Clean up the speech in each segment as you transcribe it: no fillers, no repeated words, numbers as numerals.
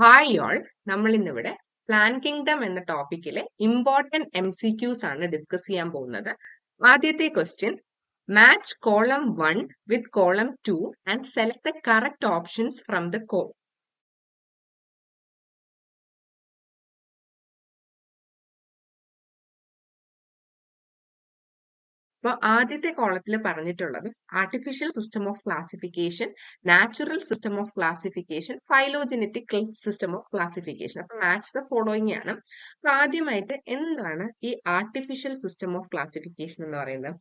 Hi all, നമ്മൾ ഇന്നിവിടെ plan kingdom എന്ന ടോപ്പിക്കിലെ ഇമ്പോർട്ടന്റ് MCQs ആണ് ഡിസ്കസ് ചെയ്യാൻ പോകുന്നത്. ആദ്യത്തെ question, match column 1 with column 2 and select the correct options from the അപ്പോൾ ആദ്യത്തെ കോളത്തിൽ പറഞ്ഞിട്ടുള്ളത് artificial system of classification, natural system of classification, phylogenetic system of classification. അപ്പൊ മാച്ച് ദ ഫോളോയിങ് ആണ്. അപ്പൊ ആദ്യമായിട്ട് എന്താണ് ഈ ആർട്ടിഫിഷ്യൽ സിസ്റ്റം ഓഫ് ക്ലാസിഫിക്കേഷൻ എന്ന് പറയുന്നത്?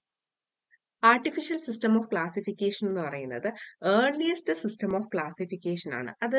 ആർട്ടിഫിഷ്യൽ സിസ്റ്റം ഓഫ് ക്ലാസിഫിക്കേഷൻ എന്ന് പറയുന്നത് ഏർലിയസ്റ്റ് സിസ്റ്റം ഓഫ് ക്ലാസിഫിക്കേഷൻ ആണ്. അത്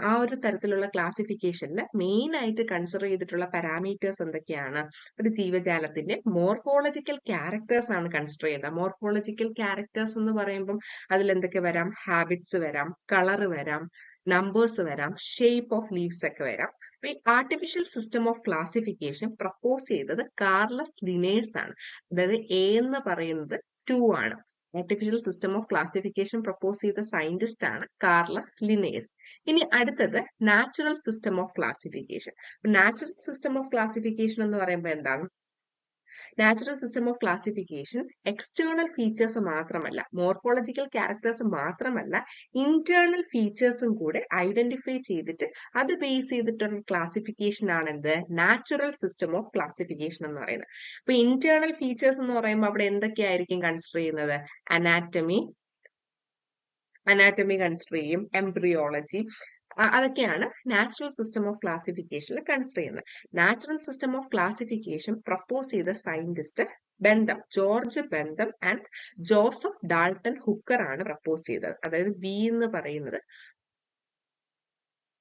ആ ഒരു തരത്തിലുള്ള ക്ലാസിഫിക്കേഷനിൽ മെയിൻ ആയിട്ട് കൺസിഡർ ചെയ്തിട്ടുള്ള പാരാമീറ്റേഴ്സ് എന്തൊക്കെയാണ്? ഒരു ജീവജാലത്തിന്റെ മോർഫോളജിക്കൽ ക്യാരക്ടേഴ്സ് ആണ് കൺസിഡർ ചെയ്യുന്നത്. മോർഫോളജിക്കൽ ക്യാരക്ടേഴ്സ് എന്ന് പറയുമ്പം അതിൽ എന്തൊക്കെ വരാം? ഹാബിറ്റ്സ് വരാം, കളർ വരാം, നമ്പേഴ്സ് വരാം, ഷേപ്പ് ഓഫ് ലീവ്സ് ഒക്കെ വരാം. അപ്പൊ ഈ artificial system of classification propose ചെയ്തത് കാർലസ് ലിനേഴ്സ് ആണ്. അതായത് എ എന്ന് പറയുന്നത് 2 ആണ്. Artificial system of classification propose ചെയ്ത സയന്റിസ്റ്റ് ആണ് കാർലസ് ലിനേഴ്സ്. ഇനി അടുത്തത് natural system of classification. Natural system of classification എന്ന് പറയുമ്പോൾ എന്താണ്? Natural system of classification external features മാത്രമല്ല, മോർഫോളജിക്കൽ ക്യാരക്ടേഴ്സ് മാത്രമല്ല, ഇന്റേണൽ ഫീച്ചേഴ്സും കൂടെ ഐഡന്റിഫൈ ചെയ്തിട്ട് അത് ബേസ് ചെയ്തിട്ടുള്ള ക്ലാസിഫിക്കേഷൻ ആണ് എന്ത്? നാച്ചുറൽ സിസ്റ്റം ഓഫ് ക്ലാസിഫിക്കേഷൻ എന്ന് പറയുന്നത്. അപ്പൊ ഇന്റേണൽ ഫീച്ചേഴ്സ് എന്ന് പറയുമ്പോൾ അവിടെ എന്തൊക്കെയായിരിക്കും കൺസിഡർ ചെയ്യുന്നത്? അനാറ്റമി കൺസിഡർ ചെയ്യും, എംബ്രിയോളജി, അതൊക്കെയാണ് നാച്ചുറൽ സിസ്റ്റം ഓഫ് ക്ലാസിഫിക്കേഷനിൽ കൺസിഡർ ചെയ്യുന്നത്. Natural system of classification propose ചെയ്ത scientist Bentham, George Bentham and Joseph Dalton Hooker ആണ് പ്രപ്പോസ് ചെയ്തത്. അതായത് ബി എന്ന് പറയുന്നത്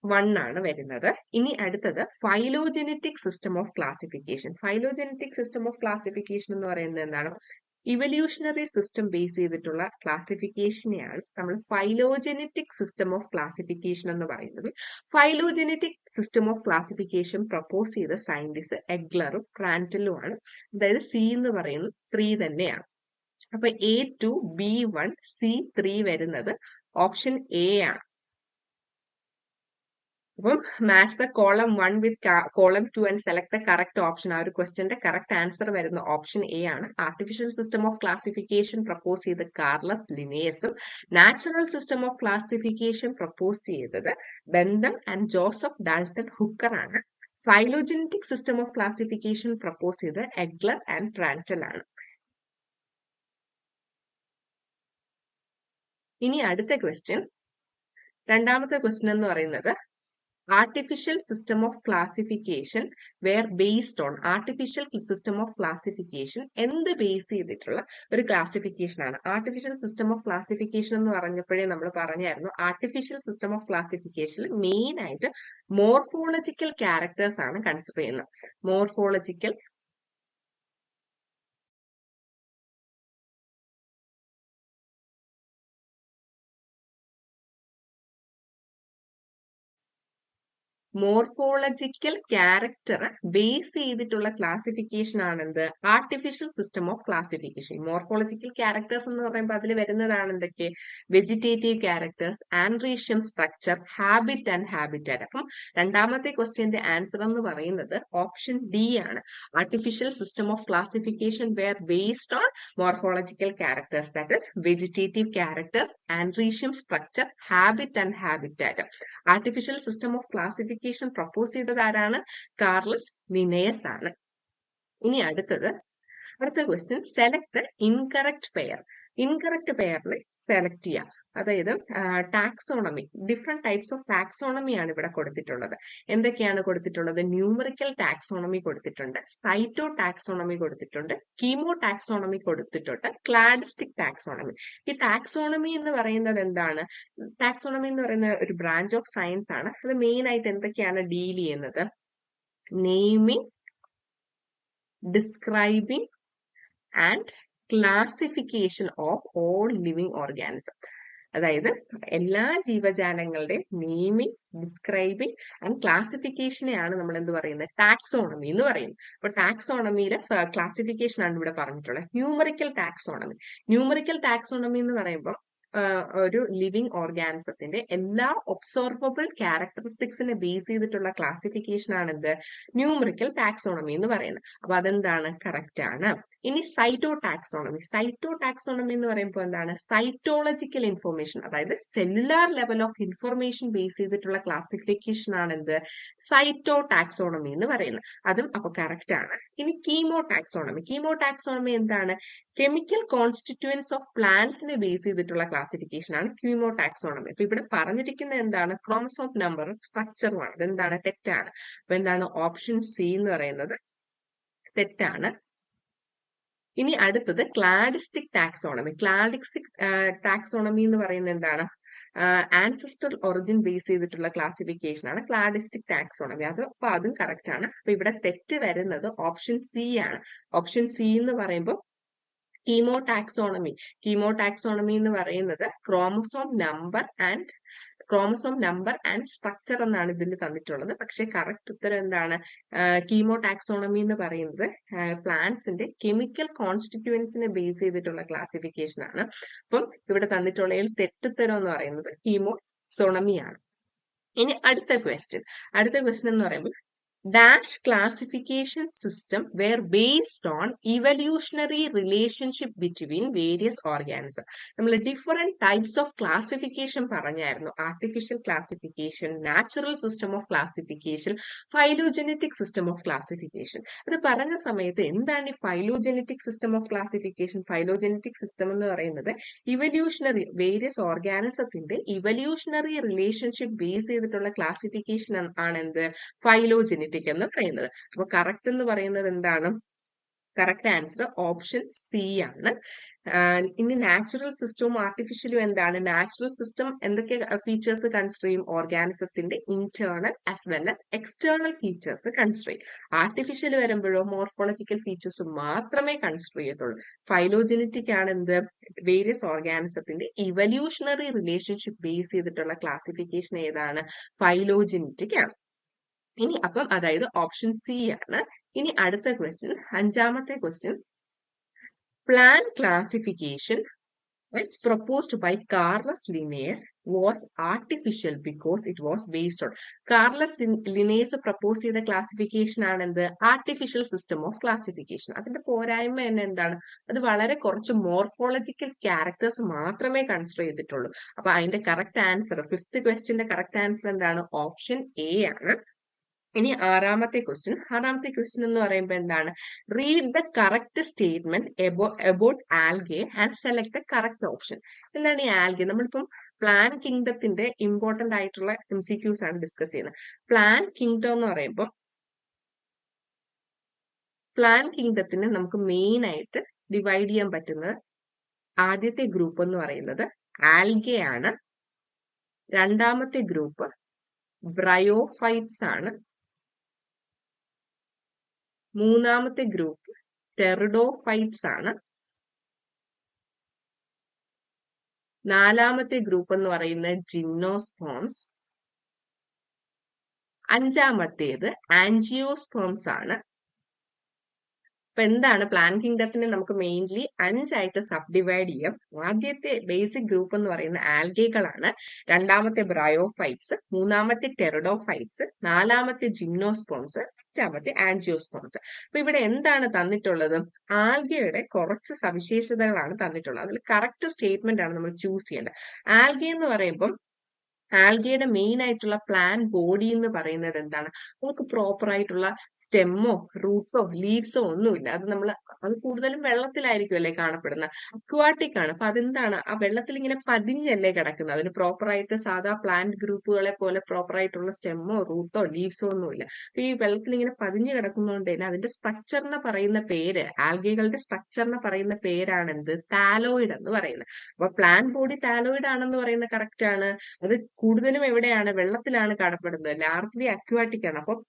1 ആണ് വരുന്നത്. ഇനി അടുത്തത് phylogenetic system of classification. Phylogenetic system of classification എന്ന് പറയുന്നത് എന്താണ്? ഇവല്യൂഷണറി സിസ്റ്റം ബേസ് ചെയ്തിട്ടുള്ള ക്ലാസിഫിക്കേഷനെയാണ് നമ്മൾ ഫൈലോജനറ്റിക് സിസ്റ്റം ഓഫ് ക്ലാസിഫിക്കേഷൻ എന്ന് പറയുന്നത്. Phylogenetic system of classification propose ചെയ്ത സയന്റിസ്റ്റ് എഗ്ലറും പ്രാന്റലും ആണ്. അതായത് സി എന്ന് പറയുന്നത് 3 തന്നെയാണ്. അപ്പൊ A2, B1, C3 വരുന്നത് ഓപ്ഷൻ എ ആണ്. അപ്പം match the column 1 with column 2 and select the correct option. ആ ഒരു ക്വസ്റ്റ്യന്റെ കറക്റ്റ് ആൻസർ വരുന്ന ഓപ്ഷൻ എ ആണ്. Artificial system of classification propose ചെയ്ത് കാർലസ് ലിനേഴ്സും natural system of classification propose ചെയ്തത് Bentham and Joseph Dalton Hooker ആണ്. Phylogenetic system of classification propose ചെയ്ത് എഗ്ലർ ആൻഡ് പ്രാന്റൽ ആണ്. ഇനി അടുത്ത ക്വസ്റ്റ്യൻ, രണ്ടാമത്തെ ക്വസ്റ്റ്യൻ എന്ന് പറയുന്നത് artificial system of classification were based on. Artificial system of classification എന്ത് ബേസ് ചെയ്തിട്ടുള്ള ഒരു ക്ലാസിഫിക്കേഷൻ ആണ്? ആർട്ടിഫിഷ്യൽ സിസ്റ്റം ഓഫ് ക്ലാസിഫിക്കേഷൻ എന്ന് പറഞ്ഞപ്പോഴേ നമ്മൾ പറഞ്ഞായിരുന്നു, ആർട്ടിഫിഷ്യൽ സിസ്റ്റം ഓഫ് ക്ലാസിഫിക്കേഷനിൽ മെയിൻ ആയിട്ട് മോർഫോളജിക്കൽ ക്യാരക്ടേഴ്സ് ആണ് കൺസിഡർ ചെയ്യുന്നത്. മോർഫോളജിക്കൽ ക്യാരക്ടർ ബേസ് ചെയ്തിട്ടുള്ള ക്ലാസിഫിക്കേഷൻ ആണ് എന്ത്? Artificial system of classification. Morphological characters എന്ന് പറയുമ്പോൾ അതിൽ വരുന്നതാണ് എന്തൊക്കെ? Vegetative characters, androecium structure, habit and habitat. അപ്പം രണ്ടാമത്തെ ക്വസ്റ്റ്യന്റെ ആൻസർ എന്ന് പറയുന്നത് ഓപ്ഷൻ ഡി ആണ്. Artificial system of classification were based on morphological characters, that is vegetative characters, androecium structure, habit and habitat. Artificial system of classification propose ചെയ്തത് ആരാണ്? Carolus Linnaeus ആണ്. ഇനി അടുത്ത question, select the incorrect pair. Incorrect പെയറിനെ select ചെയ്യാം. അതായത് taxonomy, different types of taxonomy ആണ് ഇവിടെ കൊടുത്തിട്ടുള്ളത്. എന്തൊക്കെയാണ് കൊടുത്തിട്ടുള്ളത്? ന്യൂമറിക്കൽ ടാക്സോണമി കൊടുത്തിട്ടുണ്ട്, സൈറ്റോ ടാക്സോണമി കൊടുത്തിട്ടുണ്ട്, കീമോ ടാക്സോണമി കൊടുത്തിട്ടുണ്ട്, ക്ലാഡിസ്റ്റിക് ടാക്സോണമി. ഈ ടാക്സോണമി എന്ന് പറയുന്നത് എന്താണ്? ടാക്സോണമി എന്ന് പറയുന്ന ഒരു ബ്രാഞ്ച് ഓഫ് സയൻസ് ആണ്. അത് മെയിൻ ആയിട്ട് എന്തൊക്കെയാണ് ഡീൽ ചെയ്യുന്നത്? Naming, describing and classification of all living organism. അതായത് എല്ലാ ജീവജാലങ്ങളുടെയും നെയിമിംഗ്, ഡിസ്ക്രൈബിംഗ് ആൻഡ് ക്ലാസിഫിക്കേഷനെയാണ് നമ്മൾ എന്ത് പറയുന്നത്? ടാക്സോണമി എന്ന് പറയുന്നത്. അപ്പൊ ടാക്സോണമിയുടെ ക്ലാസിഫിക്കേഷൻ ആണ് ഇവിടെ പറഞ്ഞിട്ടുള്ളത്. ന്യൂമറിക്കൽ ടാക്സോണമി എന്ന് പറയുമ്പോൾ ഒരു ലിവിങ് ഓർഗാനിസത്തിന്റെ എല്ലാ ഒബ്സർവബിൾ ക്യാരക്ടറിസ്റ്റിക്സിനെ ബേസ് ചെയ്തിട്ടുള്ള ക്ലാസിഫിക്കേഷൻ ആണ് എന്ത് ന്യൂമറിക്കൽ ടാക്സോണമി എന്ന് പറയുന്നത്. അപ്പൊ അതെന്താണ് കറക്റ്റ് ആണ്. ഇനി സൈറ്റോ ടാക്സോണമി എന്ന് പറയുമ്പോൾ എന്താണ് സൈറ്റോളജിക്കൽ ഇൻഫർമേഷൻ, അതായത് cellular level of information base ചെയ്തിട്ടുള്ള ക്ലാസിഫിക്കേഷൻ ആണ് എന്ത് സൈറ്റോ ടാക്സോണമി എന്ന് പറയുന്നത്. അതും അപ്പൊ കറക്റ്റ് ആണ്. ഇനി കീമോ ടാക്സോണമി എന്താണ് കെമിക്കൽ കോൺസ്റ്റിറ്റ്യൂവൻസ് ഓഫ് പ്ലാന്റ്സിനെ ബേസ് ചെയ്തിട്ടുള്ള ക്ലാസിഫിക്കേഷൻ ആണ് കീമോ ടാക്സോണമി. അപ്പൊ ഇവിടെ പറഞ്ഞിരിക്കുന്നത് എന്താണ് ക്രോമസോം നമ്പർ സ്ട്രക്ചറുമാണ്. ഇതെന്താണ് തെറ്റാണ്. അപ്പൊ എന്താണ് ഓപ്ഷൻ സി എന്ന് പറയുന്നത് തെറ്റാണ്. ഇനി അടുത്തത് ക്ലാഡിസ്റ്റിക് ടാക്സോണമി എന്ന് പറയുന്നത് എന്താണ് ആൻസിസ്റ്റർ ഒറിജിൻ ബേസ് ചെയ്തിട്ടുള്ള ക്ലാസിഫിക്കേഷൻ ആണ് ക്ലാഡിസ്റ്റിക് ടാക്സോണമി. അപ്പൊ അതും കറക്റ്റ് ആണ്. അപ്പൊ ഇവിടെ തെറ്റ് വരുന്നത് ഓപ്ഷൻ സി ആണ്. ഓപ്ഷൻ സി എന്ന് പറയുമ്പോൾ കീമോ ടാക്സോണമി എന്ന് പറയുന്നത് ക്രോമസോം നമ്പർ ആൻഡ് സ്ട്രക്ചർ എന്നാണ് ഇതിൽ തന്നിട്ടുള്ളത്. പക്ഷെ കറക്റ്റ് ഉത്തരം എന്താണ് കീമോ ടാക്സോണമി എന്ന് പറയുന്നത് പ്ലാന്റ്സിന്റെ കെമിക്കൽ കോൺസ്റ്റിറ്റ്യൂവൻസിനെ ബേസ് ചെയ്തിട്ടുള്ള ക്ലാസിഫിക്കേഷൻ ആണ്. അപ്പം ഇവിടെ തന്നിട്ടുള്ളതിൽ തെറ്റുത്തരം എന്ന് പറയുന്നത് കീമോ ടാക്സോണമി ആണ്. ഇനി അടുത്ത ക്വസ്റ്റ്യൻ എന്ന് പറയുമ്പോൾ dash classification system were based on evolutionary relationship between various organisms. നമ്മൾ ഡിഫറെന്റ് ടൈപ്സ് ഓഫ് ക്ലാസിഫിക്കേഷൻ പറഞ്ഞായിരുന്നു. Artificial classification, natural system of classification, phylogenetic system of classification. അത് പറഞ്ഞ സമയത്ത് എന്താണ് ഈ phylogenetic system of classification? Phylogenetic system എന്ന് പറയുന്നത് evolutionary various ഓർഗാനിസത്തിന്റെ ഇവല്യൂഷണറി റിലേഷൻഷിപ്പ് ബേസ് ചെയ്തിട്ടുള്ള ക്ലാസിഫിക്കേഷൻ ആണ് എന്ത് ഫൈലോജനറ്റിക് എന്ന് പറയുന്നത്. അപ്പൊ കറക്റ്റ് എന്ന് പറയുന്നത് എന്താണ്? കറക്റ്റ് ആൻസർ ഓപ്ഷൻ സി ആണ്. ഇനി നാച്ചുറൽ സിസ്റ്റവും ആർട്ടിഫിഷ്യലും എന്താണ്? നാച്ചുറൽ സിസ്റ്റം എന്തൊക്കെ ഫീച്ചേഴ്സ് കൺസിഡർ ചെയ്യും? ഓർഗാനിസത്തിന്റെ internal as well as external features consider ചെയ്യും. ആർട്ടിഫിഷ്യൽ വരുമ്പോഴോ മോർഫോളജിക്കൽ ഫീച്ചേഴ്സ് മാത്രമേ കൺസിഡർ ചെയ്യത്തുള്ളൂ. ഫൈലോജനറ്റിക് ആണ് എന്ത് വേരിയസ് ഓർഗാനിസത്തിന്റെ ഇവല്യൂഷണറി റിലേഷൻഷിപ്പ് ബേസ് ചെയ്തിട്ടുള്ള ക്ലാസിഫിക്കേഷൻ ഏതാണ്? ഫൈലോജനറ്റിക് ആണ്. ഇനി അപ്പം അതായത് ഓപ്ഷൻ സി ആണ്. ഇനി അടുത്ത ക്വസ്റ്റ്യൻ, അഞ്ചാമത്തെ question, plan classification as proposed by Carlos Linnaeus was artificial because it was based on. Carlos Linnaeus propose ചെയ്ത ക്ലാസിഫിക്കേഷൻ ആണ് എന്ത് ആർട്ടിഫിഷ്യൽ സിസ്റ്റം ഓഫ് ക്ലാസിഫിക്കേഷൻ. അതിന്റെ പോരായ്മ തന്നെ എന്താണ്? അത് വളരെ കുറച്ച് മോർഫോളജിക്കൽ ക്യാരക്ടേഴ്സ് മാത്രമേ കൺസിഡർ ചെയ്തിട്ടുള്ളൂ. അപ്പൊ അതിന്റെ കറക്റ്റ് ആൻസർ, ഫിഫ്ത് ക്വസ്റ്റ്യന്റെ കറക്റ്റ് ആൻസർ എന്താണ്? ഓപ്ഷൻ എ ആണ്. ഇനി ആറാമത്തെ ക്വസ്റ്റ്യൻ എന്ന് പറയുമ്പോൾ എന്താണ്? Read the correct statement about algae and select the correct option. എന്താണ് ഈ ആൽഗെ? നമ്മളിപ്പം പ്ലാൻ കിങ്ഡത്തിന്റെ ഇമ്പോർട്ടന്റ് ആയിട്ടുള്ള MCQs ആണ് ഡിസ്കസ് ചെയ്യുന്നത്. പ്ലാൻ കിങ്ഡം എന്ന് പറയുമ്പോൾ പ്ലാൻ കിങ്ഡത്തിന് നമുക്ക് മെയിൻ ആയിട്ട് ഡിവൈഡ് ചെയ്യാൻ പറ്റുന്നത് ആദ്യത്തെ ഗ്രൂപ്പ് എന്ന് പറയുന്നത് ആൽഗെ ആണ്. രണ്ടാമത്തെ ഗ്രൂപ്പ് ബ്രയോഫൈറ്റ്സ് ആണ്. മൂന്നാമത്തെ ഗ്രൂപ്പ് ടെറിഡോഫൈറ്റ്സ് ആണ്. നാലാമത്തെ ഗ്രൂപ്പ് എന്ന് പറയുന്നത് ജിംനോസ്പോംസ്. അഞ്ചാമത്തേത് ആൻജിയോസ്പോംസ് ആണ്. അപ്പൊ എന്താണ്? പ്ലാൻ കിങ്ഡത്തിനെ നമുക്ക് മെയിൻലി 5 ആയിട്ട് സബ് ഡിവൈഡ് ചെയ്യാം. ആദ്യത്തെ ബേസിക് ഗ്രൂപ്പ് എന്ന് പറയുന്ന ആൽഗകളാണ്. രണ്ടാമത്തെ ബ്രയോഫൈറ്റ്സ്, മൂന്നാമത്തെ ടെറിഡോഫൈറ്റ്സ്, നാലാമത്തെ ജിംനോസ്പോംസ്, അഞ്ചാമത്തെ ആൻജിയോസ്പോംസ്. അപ്പൊ ഇവിടെ എന്താണ് തന്നിട്ടുള്ളത്? ആൽഗയുടെ കുറച്ച് സവിശേഷതകളാണ് തന്നിട്ടുള്ളത്. അതിൽ കറക്റ്റ് സ്റ്റേറ്റ്മെന്റ് ആണ് നമ്മൾ ചൂസ് ചെയ്യേണ്ടത്. ആൽഗ എന്ന് പറയുമ്പോൾ ആൽഗയുടെ മെയിൻ ആയിട്ടുള്ള പ്ലാൻ ബോഡി എന്ന് പറയുന്നത് എന്താണ്? നമുക്ക് പ്രോപ്പർ ആയിട്ടുള്ള സ്റ്റെമ്മോ റൂട്ടോ ലീവ്സോ ഒന്നുമില്ല. അത് കൂടുതലും വെള്ളത്തിലായിരിക്കും അല്ലേ കാണപ്പെടുന്നത്. അക്വാട്ടിക് ആണ്. അപ്പൊ അതെന്താണ്? ആ വെള്ളത്തിൽ ഇങ്ങനെ പതിഞ്ഞല്ലേ കിടക്കുന്നത്. അതിന് പ്രോപ്പർ ആയിട്ട് സാധാ പ്ലാന്റ് ഗ്രൂപ്പുകളെ പോലെ പ്രോപ്പർ ആയിട്ടുള്ള സ്റ്റെമ്മോ റൂട്ടോ ലീവ്സോ ഒന്നുമില്ല. അപ്പൊ ഈ വെള്ളത്തിൽ ഇങ്ങനെ പതിഞ്ഞു കിടക്കുന്നതുകൊണ്ട് തന്നെ അതിന്റെ സ്ട്രക്ചറിനെ പറയുന്ന പേര്, ആൽഗകളുടെ സ്ട്രക്ചറിനെ പറയുന്ന പേരാണ് എന്ത്? താലോയിഡ് എന്ന് പറയുന്നത്. അപ്പൊ പ്ലാന്റ് ബോഡി താലോയിഡ് ആണെന്ന് പറയുന്നത് കറക്റ്റ് ആണ്. അത് കൂടുതലും എവിടെയാണ്? വെള്ളത്തിലാണ് കാണപ്പെടുന്നത്. ലാർജ്ലി അക്വാട്ടിക് ആണ്. അപ്പം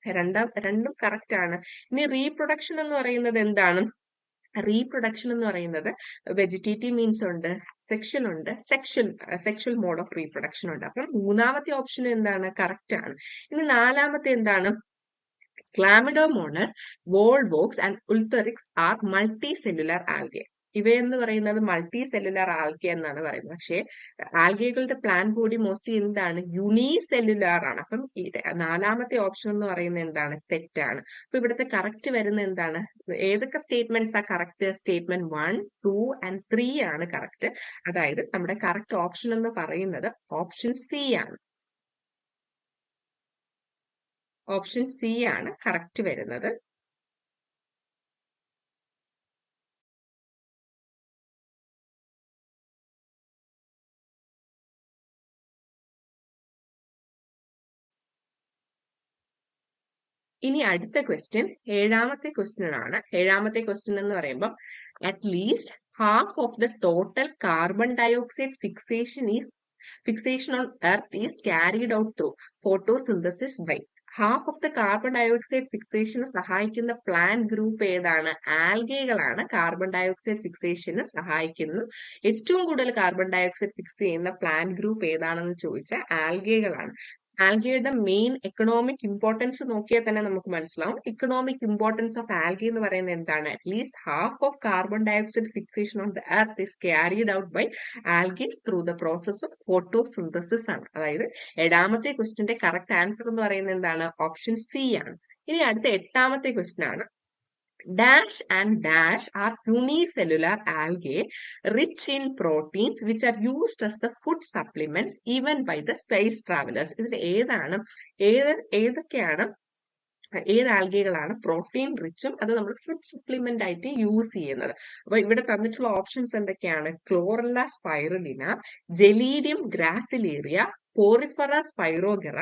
രണ്ടും കറക്റ്റ് ആണ്. ഇനി റീപ്രൊഡക്ഷൻ എന്ന് പറയുന്നത് എന്താണ്? റീപ്രൊഡക്ഷൻ എന്ന് പറയുന്നത് വെജിറ്റേറ്റീവ് മീൻസ് ഉണ്ട്, സെക്ഷൽ ഉണ്ട്, സെക്ഷൽ മോഡ് ഓഫ് റീപ്രൊഡക്ഷൻ ഉണ്ട്. അപ്പം മൂന്നാമത്തെ ഓപ്ഷൻ എന്താണ്? കറക്റ്റ് ആണ്. ഇനി നാലാമത്തെ എന്താണ്? Chlamydomonas, volvox and Ulthrix are multicellular algae. ഇവയെന്ന് പറയുന്നത് മൾട്ടി സെല്ലുലാർ ആൽഗെ എന്നാണ് പറയുന്നത്. പക്ഷേ ആൽഗകളുടെ പ്ലാന്റ് ബോഡി മോസ്റ്റ്ലി എന്താണ്, യൂണിസെല്ലുലാർ ആണ്. അപ്പം നാലാമത്തെ ഓപ്ഷൻ എന്ന് പറയുന്നത് എന്താണ്, തെറ്റാണ്. അപ്പൊ ഇവിടുത്തെ കറക്റ്റ് വരുന്ന എന്താണ്, ഏതൊക്കെ സ്റ്റേറ്റ്മെന്റ്സ് ആ കറക്റ്റ്, സ്റ്റേറ്റ്മെന്റ് 1, 2 and 3 ആണ് കറക്റ്റ്. അതായത് നമ്മുടെ കറക്റ്റ് ഓപ്ഷൻ എന്ന് പറയുന്നത് ഓപ്ഷൻ സി ആണ്. ഓപ്ഷൻ സി ആണ് കറക്റ്റ് വരുന്നത്. ഇനി അടുത്ത ക്വസ്റ്റ്യൻ ഏഴാമത്തെ ക്വസ്റ്റ്യൻ ആണ്. ഏഴാമത്തെ ക്വസ്റ്റ്യൻ എന്ന് പറയുമ്പോൾ at least half of the total carbon dioxide fixation on earth is carried out through photosynthesis by. Half of the carbon dioxide ഫിക്സേഷന് സഹായിക്കുന്ന പ്ലാന്റ് ഗ്രൂപ്പ് ഏതാണ്, ആൽഗകളാണ് കാർബൺ ഡയോക്സൈഡ് ഫിക്സേഷന് സഹായിക്കുന്നു. ഏറ്റവും കൂടുതൽ കാർബൺ ഡയോക്സൈഡ് ഫിക്സ് ചെയ്യുന്ന പ്ലാന്റ് ഗ്രൂപ്പ് ഏതാണെന്ന് ചോദിച്ചാൽ ആൽഗകളാണ്. ആൽഗയുടെ മെയിൻ എക്കണോമിക് ഇമ്പോർട്ടൻസ് നോക്കിയാൽ തന്നെ നമുക്ക് മനസ്സിലാവും. എക്കണോമിക് ഇമ്പോർട്ടൻസ് ഓഫ് ആൽഗ എന്ന് പറയുന്നത് എന്താണ്, at least half of carbon dioxide fixation on the earth is carried out by algae through the process of photosynthesis ആണ്. അതായത് ഏഴാമത്തെ ക്വസ്റ്റിന്റെ കറക്റ്റ് ആൻസർ എന്ന് പറയുന്നത് എന്താണ്, ഓപ്ഷൻ സി ആണ്. ഇനി അടുത്ത എട്ടാമത്തെ ക്വസ്റ്റ്യൻ ആണ്. Dash and dash are unicellular algae rich in proteins which are used as the food supplements even by the space travelers. ഇതിൽ ഏതൊക്കെയാണ്, ഏത് ആൽഗകളാണ് പ്രോട്ടീൻ റിച്ചും അത് നമ്മൾ ഫുഡ് സപ്ലിമെന്റ് ആയിട്ട് യൂസ് ചെയ്യുന്നത്? അപ്പൊ ഇവിടെ തന്നിട്ടുള്ള ഓപ്ഷൻസ് എന്തൊക്കെയാണ്, chlorella spirulina, Gelidium Gracilaria, Porifera സ്പൈറോഗറ,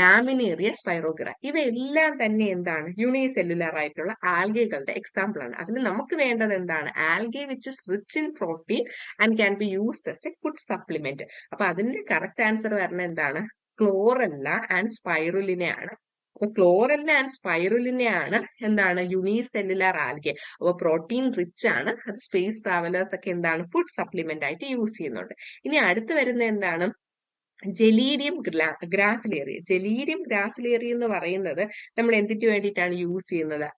Laminaria സ്പൈറോഗറ. ഇവയെല്ലാം തന്നെ എന്താണ്, യൂണിസെല്ലുലാർ ആയിട്ടുള്ള ആൽഗകളുടെ എക്സാമ്പിൾ ആണ്. അതിന് നമുക്ക് വേണ്ടത് എന്താണ്, algae which is rich in protein and can be used as A food supplement. അപ്പൊ അതിന്റെ കറക്റ്റ് ആൻസർ വരുന്നത് എന്താണ്, ക്ലോറല്ല ആൻഡ് സ്പൈറുലിനയാണ്. അപ്പൊ ക്ലോറല്ല ആൻഡ് സ്പൈറുലിനയാണ് എന്താണ്, യൂണിസെല്ലുലാർ ആൽഗെ. അപ്പൊ പ്രോട്ടീൻ റിച്ച് ആണ്, അത് സ്പേസ് ട്രാവലേഴ്സ് ഒക്കെ എന്താണ്, ഫുഡ് സപ്ലിമെന്റ് ആയിട്ട് യൂസ് ചെയ്യുന്നുണ്ട്. ഇനി അടുത്ത് വരുന്ന എന്താണ്, ജെലീഡിയം ഗ്രാസിലേറിയ. ജെലീഡിയം ഗ്രാസിലേറിയ എന്ന് പറയുന്നത് നമ്മൾ എന്തിനു വേണ്ടിയിട്ടാണ് യൂസ് ചെയ്യുന്നത്,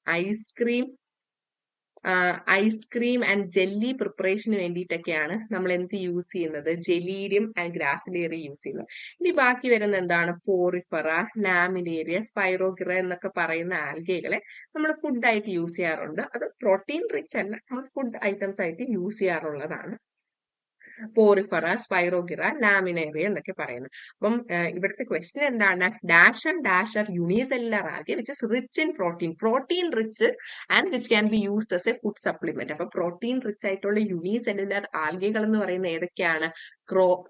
ഐസ്ക്രീം ആൻഡ് ജെല്ലി പ്രിപ്പറേഷന് വേണ്ടിയിട്ടൊക്കെയാണ് നമ്മൾ എന്ത് യൂസ് ചെയ്യുന്നത്, ജെലീഡിയം ആൻഡ് ഗ്രാസിലേറിയ യൂസ് ചെയ്യുന്നത്. ഇനി ബാക്കി വരുന്ന എന്താണ്, പോറിഫറ, ലാമിനേറിയ, സ്പൈറോഗറ എന്നൊക്കെ പറയുന്ന ആൽഗകളെ നമ്മൾ ഫുഡ് ആയിട്ട് യൂസ് ചെയ്യാറുണ്ട്. അത് പ്രോട്ടീൻ റിച്ച് അല്ല, നമ്മൾ ഫുഡ് ഐറ്റംസ് ആയിട്ട് യൂസ് ചെയ്യാറുള്ളതാണ്. പോറിഫറ, സ്പൈറോഗിറ, ലാമിനേറിയ എന്നൊക്കെ പറയുന്നത്. അപ്പം ഇവിടുത്തെ ക്വസ്റ്റ്യൻ എന്താണ്, dash and dash are unicellular algae which is rich in protein rich and which can be used as A food supplement. അപ്പൊ പ്രോട്ടീൻ റിച്ച് ആയിട്ടുള്ള യൂണിസെല്ലുലാർ ആൽഗകൾ എന്ന് പറയുന്നത് ഏതൊക്കെയാണ്,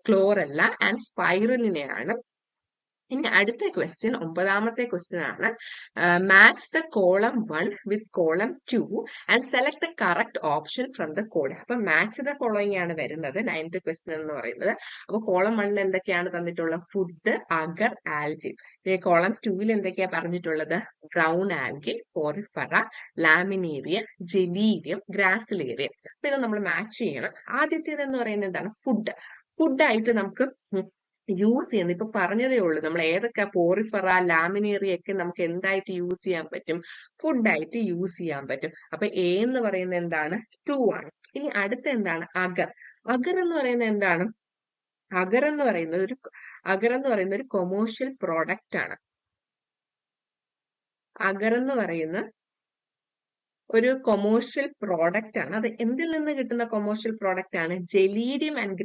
ക്ലോറല്ല ആൻഡ് സ്പൈറുലിനെയാണ്. ഇനി അടുത്ത ക്വസ്റ്റ്യൻ, ഒമ്പതാമത്തെ ക്വസ്റ്റ്യൻ ആണ്. Match the column 1 with column 2 and select the correct option from the code. അപ്പൊ മാച്ച് ദ ഫോളോയിങ് ആണ് വരുന്നത് 9th ക്വസ്റ്റ്യൻ എന്ന് പറയുന്നത്. അപ്പൊ കോളം 1 എന്തൊക്കെയാണ് തന്നിട്ടുള്ളത്, ഫുഡ്, അഗർ, ആൽജി. കോളം 2 എന്തൊക്കെയാ പറഞ്ഞിട്ടുള്ളത്, brown algae, Porifera, Laminaria, Gelidium, Gracilaria. അപ്പൊ ഇത് നമ്മൾ മാച്ച് ചെയ്യണം. ആദ്യത്തേത് എന്ന് പറയുന്നത് എന്താണ്, ഫുഡായിട്ട് നമുക്ക് യൂസ് ചെയ്യുന്നത്. ഇപ്പൊ പറഞ്ഞതേ ഉള്ളൂ നമ്മൾ ഏതൊക്കെ, പോറിഫറ, ലാമിനേറിയ ഒക്കെ നമുക്ക് എന്തായിട്ട് യൂസ് ചെയ്യാൻ പറ്റും, ഫുഡായിട്ട് യൂസ് ചെയ്യാൻ പറ്റും. അപ്പൊ എ എന്ന് പറയുന്നത് എന്താണ്, 2 ആണ്. ഇനി അടുത്ത എന്താണ്, അഗർ. അഗർ എന്ന് പറയുന്നത് എന്താണ്, അഗർ എന്ന് പറയുന്നത് ഒരു കൊമേഴ്ഷ്യൽ പ്രോഡക്റ്റ് ആണ്. അഗർ എന്ന് പറയുന്ന ഒരു കൊമേഴ്ഷ്യൽ പ്രോഡക്റ്റ് ആണ്. അത് എന്തിൽ നിന്ന് കിട്ടുന്ന കൊമേഴ്ഷ്യൽ പ്രോഡക്റ്റ് ആണ്, ജെലീഡിയം ആൻഡ്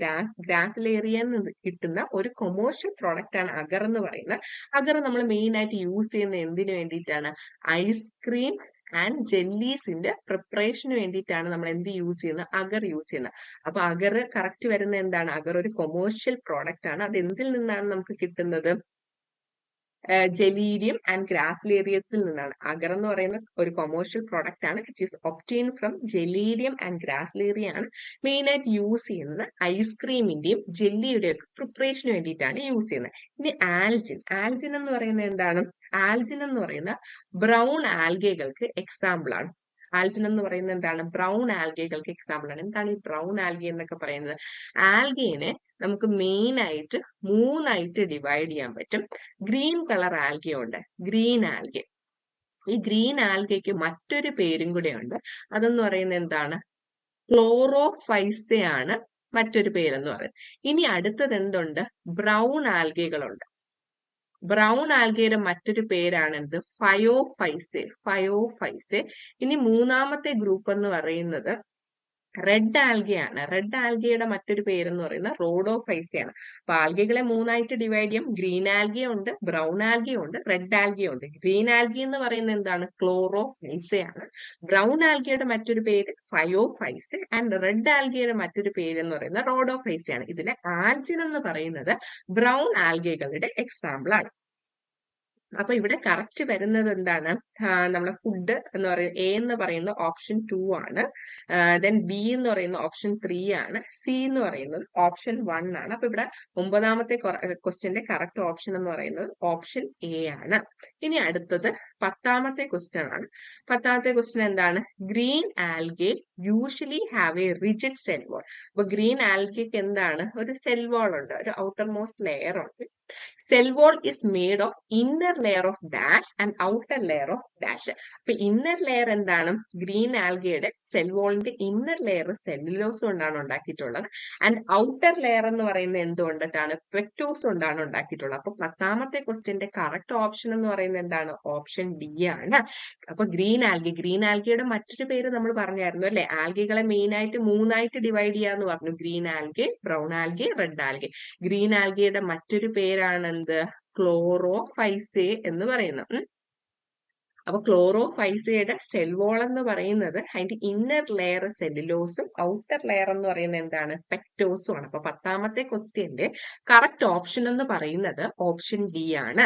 ഗ്രാസിലേറിയ നിന്ന് കിട്ടുന്ന ഒരു കൊമേഴ്ഷ്യൽ പ്രോഡക്റ്റ് ആണ് അഗർ എന്ന് പറയുന്നത്. അഗർ നമ്മൾ മെയിൻ ആയിട്ട് യൂസ് ചെയ്യുന്നത് എന്തിനു വേണ്ടിയിട്ടാണ്, ഐസ്ക്രീം ആൻഡ് ജെല്ലീസിന്റെ പ്രിപ്പറേഷന് വേണ്ടിയിട്ടാണ് നമ്മൾ എന്ത് യൂസ് ചെയ്യുന്നത്, അഗർ യൂസ് ചെയ്യുന്നത്. അപ്പൊ അഗർ കറക്റ്റ് വരുന്നത് എന്താണ്, അഗർ ഒരു കൊമേഴ്ഷ്യൽ പ്രോഡക്റ്റ് ആണ്. അത് എന്തിൽ നിന്നാണ് നമുക്ക് കിട്ടുന്നത്, ജെലീഡിയം ആൻഡ് ഗ്രാസിലേറിയത്തിൽ നിന്നാണ്. അഗർ എന്ന് പറയുന്ന ഒരു കൊമേഴ്ഷ്യൽ പ്രോഡക്റ്റ് ആണ്, which is obtain from Gelidium and Gracilaria ആണ്. മെയിൻ ആയിട്ട് യൂസ് ചെയ്യുന്നത് ഐസ്ക്രീമിന്റെയും ജെല്ലിയുടെയും ഒക്കെ പ്രിപ്പറേഷന് വേണ്ടിയിട്ടാണ് യൂസ് ചെയ്യുന്നത്. ഇനി ആൽജിൻ എന്ന് പറയുന്നത് എന്താണ്, ആൽജിൻ എന്ന് പറയുന്ന ബ്രൗൺ ആൽഗകൾക്ക് എക്സാമ്പിൾ ആണ്. ആൽജിൻ എന്ന് പറയുന്നത് എന്താണ്, ബ്രൗൺ ആൽഗകൾക്ക് എക്സാമ്പിൾ ആണ്. എന്താണ് ഈ ബ്രൗൺ ആൽഗെ എന്നൊക്കെ പറയുന്നത്, ആൽഗേനെ നമുക്ക് മെയിൻ ആയിട്ട് 3 ആയിട്ട് ഡിവൈഡ് ചെയ്യാൻ പറ്റും. ഗ്രീൻ കളർ ആൽഗെ ഉണ്ട്, ഗ്രീൻ ആൽഗെ. ഈ ഗ്രീൻ ആൽഗയ്ക്ക് മറ്റൊരു പേരും കൂടെ ഉണ്ട്. അതെന്ന് പറയുന്നത് എന്താണ്, ക്ലോറോഫൈസയാണ് മറ്റൊരു പേരെന്ന് പറയുന്നത്. ഇനി അടുത്തത് എന്തുണ്ട്? ബ്രൗൺ ആൽഗകളുണ്ട്. ബ്രൗൺ ആൽഗയുടെ മറ്റൊരു പേരാണ് എന്ത്? ഫയോഫൈസെ. ഫയോഫൈസെ. ഇനി മൂന്നാമത്തെ ഗ്രൂപ്പ് എന്ന് പറയുന്നത് റെഡ് ആൽഗയാണ്. റെഡ് ആൽഗയുടെ മറ്റൊരു പേരെന്ന് പറയുന്നത് റോഡോഫൈസയാണ്. അപ്പൊ ആൽഗകളെ മൂന്നായിട്ട് ഡിവൈഡ് ചെയ്യാം. ഗ്രീൻ ആൽഗ ഉണ്ട്, ബ്രൗൺ ആൽഗ ഉണ്ട്, റെഡ് ആൽഗ ഉണ്ട്. ഗ്രീൻ ആൽഗ എന്ന് പറയുന്നത് എന്താണ്? ക്ലോറോഫൈസയാണ്. ബ്രൗൺ ആൽഗയുടെ മറ്റൊരു പേര് ഫയോഫൈസ ആൻഡ് റെഡ് ആൽഗയുടെ മറ്റൊരു പേര് എന്ന് പറയുന്നത് റോഡോഫൈസയാണ്. ഇതിലെ ആൽജിൻ എന്ന് പറയുന്നത് ബ്രൗൺ ആൽഗകളുടെ എക്സാമ്പിൾ ആണ്. അപ്പൊ ഇവിടെ കറക്റ്റ് വരുന്നത് എന്താണ്? നമ്മളെ ഫുഡ് എന്ന് പറയുന്നത് എ എന്ന് പറയുന്ന ഓപ്ഷൻ 2 ആണ്. ദെൻ ബി എന്ന് പറയുന്ന ഓപ്ഷൻ 3 ആണ്. സി എന്ന് പറയുന്നത് ഓപ്ഷൻ 1 ആണ്. അപ്പൊ ഇവിടെ 9ാമത്തെ ക്വസ്റ്റ്യന്റെ കറക്റ്റ് ഓപ്ഷൻ എന്ന് പറയുന്നത് ഓപ്ഷൻ എ ആണ്. ഇനി അടുത്തത് 10ാമത്തെ ക്വസ്റ്റ്യൻ ആണ്. 10ാമത്തെ ക്വസ്റ്റ്യൻ എന്താണ്? Green algae usually have a rigid cell wall. അപ്പൊ ഗ്രീൻ ആൽഗയ്ക്ക് എന്താണ്? ഒരു സെൽ വാൾ ഉണ്ട്, ഒരു ഔട്ടർ മോസ്റ്റ് ലെയർ ഉണ്ട്. Cell wall is made of inner layer of dash and outer layer of dash. അപ്പൊ ഇന്നർ ലെയർ എന്താണ്? ഗ്രീൻ ആൽഗയുടെ സെൽ വാളിന്റെ ഇന്നർ ലെയർ സെല്ലുലോസ് കൊണ്ടാണ് ഉണ്ടാക്കിയിട്ടുള്ളത്. ആൻഡ് ഔട്ടർ ലെയർ എന്ന് പറയുന്നത് എന്തുകൊണ്ടിട്ടാണ്? പെക്ടോസ് കൊണ്ടാണ് ഉണ്ടാക്കിയിട്ടുള്ളത്. അപ്പൊ 10ാമത്തെ ക്വസ്റ്റ്യന്റെ കറക്റ്റ് ഓപ്ഷൻ എന്ന് പറയുന്നത് എന്താണ്? ഓപ്ഷൻ ഡി ആണ്. അപ്പൊ ഗ്രീൻ ആൽഗയുടെ മറ്റൊരു പേര് നമ്മൾ പറഞ്ഞായിരുന്നു അല്ലെ? ആൽഗകളെ മെയിൻ ആയിട്ട് മൂന്നായിട്ട് ഡിവൈഡ് ചെയ്യാന്ന് പറഞ്ഞു. Green algae, brown algae, red algae. Green ആൽഗയുടെ മറ്റൊരു പേരാണ് എന്ത്? ക്ലോറോഫൈസെ എന്ന് പറയുന്നത്. അപ്പൊ ക്ലോറോഫൈസയുടെ സെൽ വാൾ എന്ന് പറയുന്നത് അതിന്റെ ഇന്നർ ലെയർ സെല്ലുലോസും ഔട്ടർ ലെയർ എന്ന് പറയുന്നത് എന്താണ്? പെക്ടോസും ആണ്. അപ്പൊ 10ാമത്തെ ക്വസ്റ്റ്യന്റെ കറക്റ്റ് ഓപ്ഷൻ എന്ന് പറയുന്നത് ഓപ്ഷൻ ഡി ആണ്.